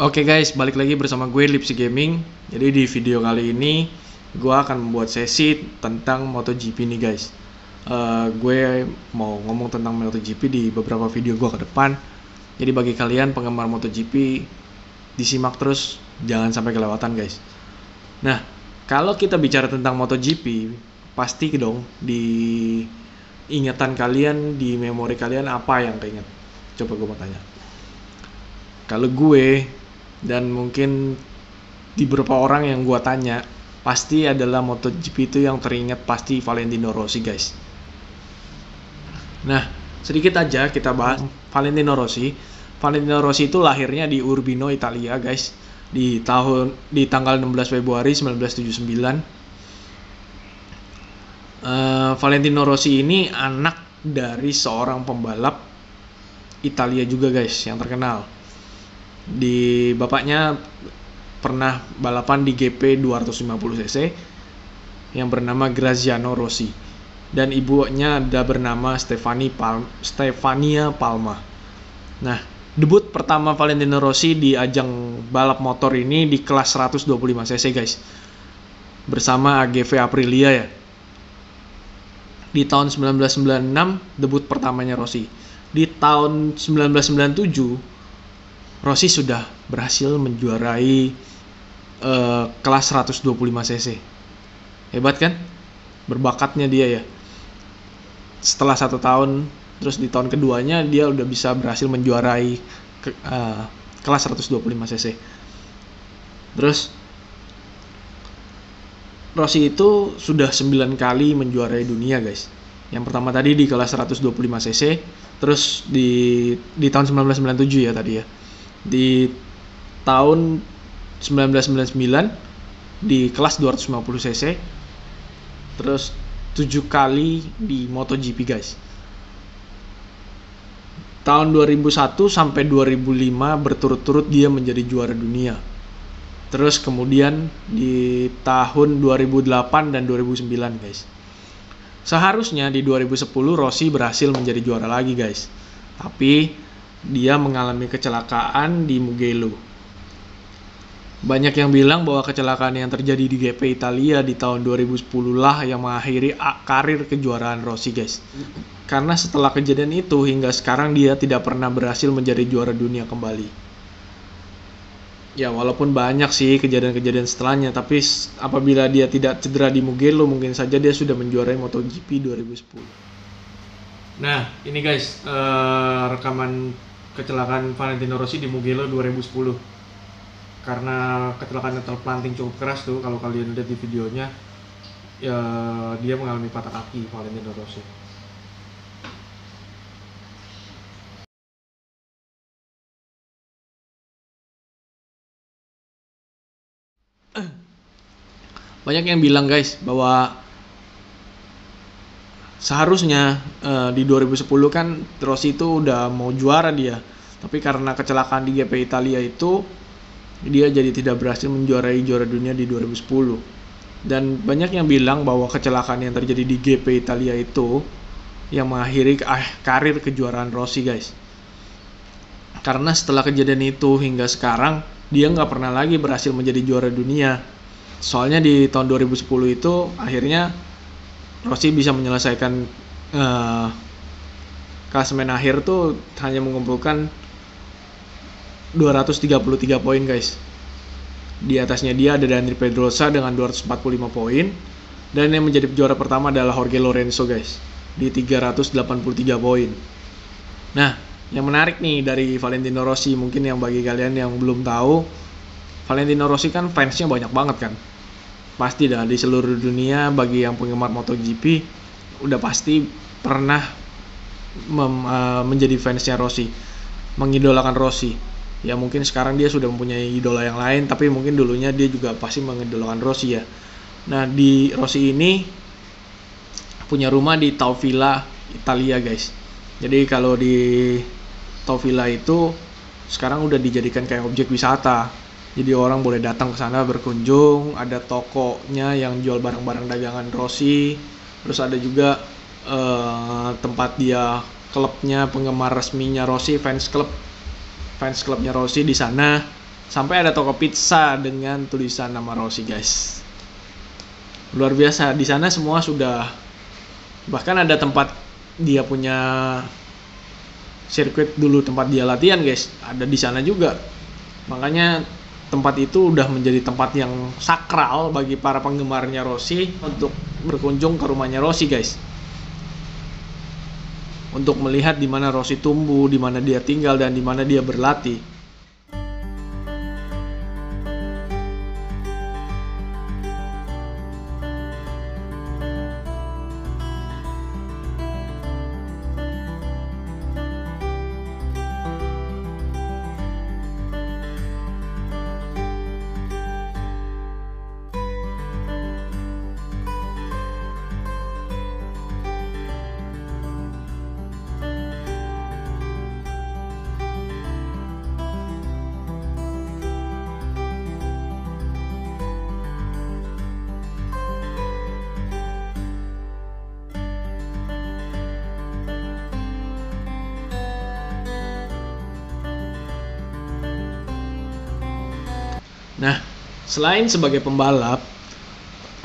Oke guys, balik lagi bersama gue Lipsy Gaming. Jadi di video kali ini gue akan membuat sesi tentang MotoGP nih guys. Gue mau ngomong tentang MotoGP di beberapa video gue ke depan. Jadi bagi kalian penggemar MotoGP, disimak terus, jangan sampai kelewatan guys. Nah, kalau kita bicara tentang MotoGP, pasti dong di ingatan kalian, di memori kalian apa yang keinget? Coba gue mau tanya. Kalau gue dan mungkin di beberapa orang yang gue tanya, pasti adalah MotoGP itu yang teringat pasti Valentino Rossi guys. Nah, sedikit aja kita bahas Valentino Rossi. Valentino Rossi itu lahirnya di Urbino, Italia guys, di tanggal 16 Februari 1979. Valentino Rossi ini anak dari seorang pembalap Italia juga guys yang terkenal. Di bapaknya pernah balapan di GP 250cc yang bernama Graziano Rossi, dan ibunya ada bernama Stefania Palma. Nah, debut pertama Valentino Rossi di ajang balap motor ini di kelas 125cc guys, bersama AGV Aprilia ya. Di tahun 1996 debut pertamanya Rossi. Di tahun 1997 Rossi sudah berhasil menjuarai kelas 125cc. Hebat kan? Berbakatnya dia ya. Setelah 1 tahun, terus di tahun keduanya dia udah bisa berhasil menjuarai kelas 125cc. Terus Rossi itu sudah 9 kali menjuarai dunia guys. Yang pertama tadi di kelas 125cc, terus di tahun 1997 ya tadi ya. Di tahun 1999 di kelas 250cc, terus 7 kali di MotoGP guys. Tahun 2001 sampai 2005 berturut-turut dia menjadi juara dunia. Terus kemudian di tahun 2008 dan 2009 guys. Seharusnya di 2010 Rossi berhasil menjadi juara lagi guys, tapi dia mengalami kecelakaan di Mugello. Banyak yang bilang bahwa kecelakaan yang terjadi di GP Italia di tahun 2010 lah yang mengakhiri karir kejuaraan Rossi guys. Karena setelah kejadian itu hingga sekarang dia tidak pernah berhasil menjadi juara dunia kembali. Ya walaupun banyak sih kejadian-kejadian setelahnya, tapi apabila dia tidak cedera di Mugello, mungkin saja dia sudah menjuarai MotoGP 2010. Nah ini guys, rekaman kecelakaan Valentino Rossi di Mugello 2010. Karena kecelakaan terpelanting cukup keras tuh, kalau kalian lihat di videonya ya, dia mengalami patah kaki Valentino Rossi. Banyak yang bilang guys bahwa seharusnya di 2010 kan Rossi itu udah mau juara dia, tapi karena kecelakaan di GP Italia itu dia jadi tidak berhasil menjuarai juara dunia di 2010. Dan banyak yang bilang bahwa kecelakaan yang terjadi di GP Italia itu yang mengakhiri karir kejuaraan Rossi guys. Karena setelah kejadian itu hingga sekarang dia nggak pernah lagi berhasil menjadi juara dunia. Soalnya di tahun 2010 itu akhirnya Rossi bisa menyelesaikan klasemen akhir tuh hanya mengumpulkan 233 poin guys. Di atasnya dia ada Dani Pedrosa dengan 245 poin, dan yang menjadi juara pertama adalah Jorge Lorenzo guys di 383 poin. Nah, yang menarik nih dari Valentino Rossi, mungkin yang bagi kalian yang belum tahu, Valentino Rossi kan fansnya banyak banget kan. Pasti dah di seluruh dunia, bagi yang penggemar MotoGP udah pasti pernah menjadi fansnya Rossi, mengidolakan Rossi. Ya mungkin sekarang dia sudah mempunyai idola yang lain, tapi mungkin dulunya dia juga pasti mengidolakan Rossi ya. Nah di Rossi ini punya rumah di Taufila, Italia guys. Jadi kalau di Taufila itu sekarang udah dijadikan kayak objek wisata. Jadi orang boleh datang ke sana berkunjung, ada tokonya yang jual barang-barang dagangan Rossi, terus ada juga tempat dia, klubnya, penggemar resminya Rossi, fans clubnya Rossi di sana. sampai ada toko pizza dengan tulisan nama Rossi guys. Luar biasa, di sana semua sudah, bahkan ada tempat dia punya sirkuit dulu, tempat dia latihan guys, ada di sana juga. Makanya tempat itu udah menjadi tempat yang sakral bagi para penggemarnya Rossi untuk berkunjung ke rumahnya Rossi guys, untuk melihat di mana Rossi tumbuh, di mana dia tinggal, dan di mana dia berlatih. Nah, selain sebagai pembalap,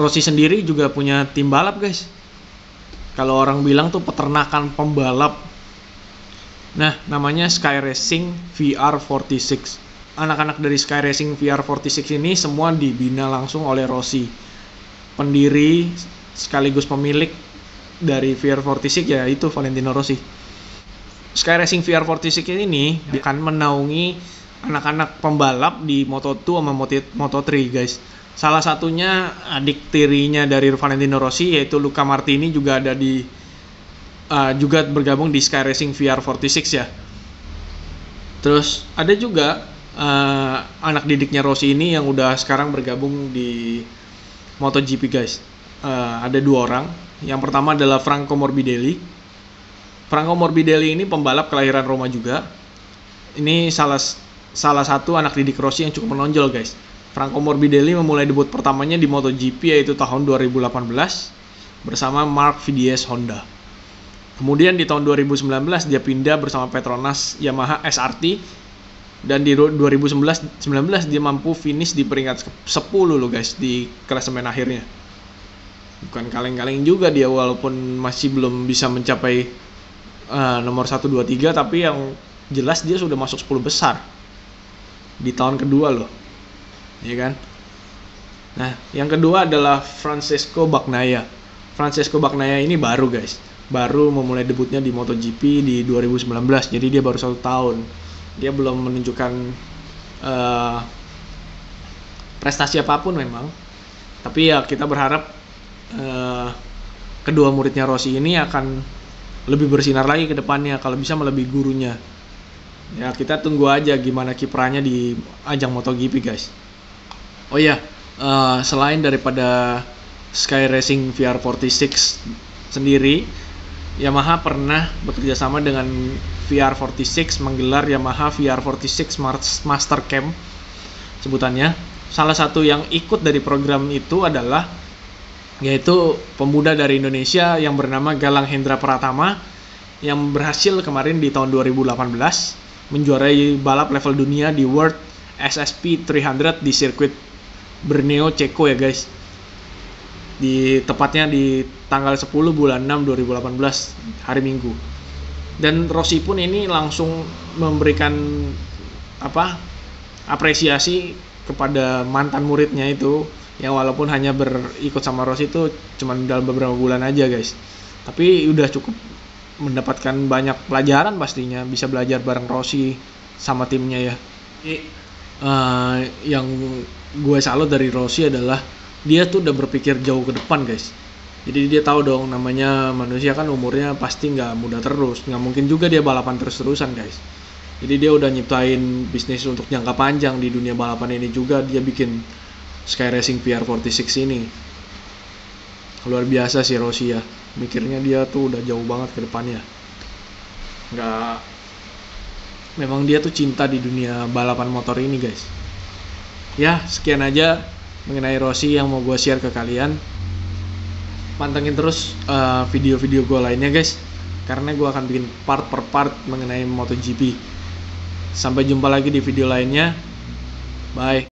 Rossi sendiri juga punya tim balap guys. Kalau orang bilang tuh peternakan pembalap. Nah, namanya Sky Racing VR46. Anak-anak dari Sky Racing VR46 ini semua dibina langsung oleh Rossi, pendiri sekaligus pemilik dari VR46, yaitu Valentino Rossi. Sky Racing VR46 ini akan menaungi anak-anak pembalap di Moto2 sama Moto3 guys. Salah satunya adik tirinya dari Valentino Rossi, yaitu Luca Martini, juga ada di juga bergabung di Sky Racing VR46 ya. Terus ada juga anak didiknya Rossi ini yang udah sekarang bergabung di MotoGP guys. Ada 2 orang. Yang pertama adalah Franco Morbidelli. Franco Morbidelli ini pembalap kelahiran Roma juga. Ini salah satu anak didik Rossi yang cukup menonjol guys. Franco Morbidelli memulai debut pertamanya di MotoGP yaitu tahun 2018 bersama Marc Vidies Honda. Kemudian di tahun 2019 dia pindah bersama Petronas Yamaha SRT, dan di 2019 dia mampu finish di peringkat 10 loh guys di klasemen akhirnya. Bukan kaleng-kaleng juga dia, walaupun masih belum bisa mencapai nomor 1, 2, 3, tapi yang jelas dia sudah masuk 10 besar di tahun kedua loh, ya kan? Nah, yang kedua adalah Francesco Bagnaia. Francesco Bagnaia ini baru guys, baru memulai debutnya di MotoGP di 2019, jadi dia baru 1 tahun. Dia belum menunjukkan prestasi apapun memang, tapi ya kita berharap kedua muridnya Rossi ini akan lebih bersinar lagi ke depannya, kalau bisa melebihi gurunya. Ya, kita tunggu aja gimana kiprahnya di ajang MotoGP guys. Oh ya, selain daripada Sky Racing VR46 sendiri, Yamaha pernah bekerja sama dengan VR46 menggelar Yamaha VR46 Master Camp sebutannya. Salah satu yang ikut dari program itu adalah yaitu pemuda dari Indonesia yang bernama Galang Hendra Pratama, yang berhasil kemarin di tahun 2018 menjuarai balap level dunia di World SSP 300 di sirkuit Brno, Ceko ya guys. Tepatnya di tanggal 10 bulan 6 2018 hari Minggu. Dan Rossi pun ini langsung memberikan apresiasi kepada mantan muridnya itu, yang walaupun hanya berikut sama Rossi itu cuma dalam beberapa bulan aja guys, tapi udah cukup mendapatkan banyak pelajaran pastinya, bisa belajar bareng Rossi sama timnya ya. Jadi, yang gue salut dari Rossi adalah dia tuh udah berpikir jauh ke depan guys. Jadi dia tahu dong, namanya manusia kan umurnya pasti nggak muda terus, nggak mungkin juga dia balapan terus-terusan guys. Jadi dia udah nyiptain bisnis untuk jangka panjang di dunia balapan ini juga. Dia bikin Sky Racing VR46 ini. Luar biasa sih Rossi ya, mikirnya dia tuh udah jauh banget ke depannya. Memang dia tuh cinta di dunia balapan motor ini guys. Ya, sekian aja mengenai Rossi yang mau gue share ke kalian. Pantengin terus video-video gue lainnya guys, karena gue akan bikin part per part mengenai MotoGP. Sampai jumpa lagi di video lainnya. Bye.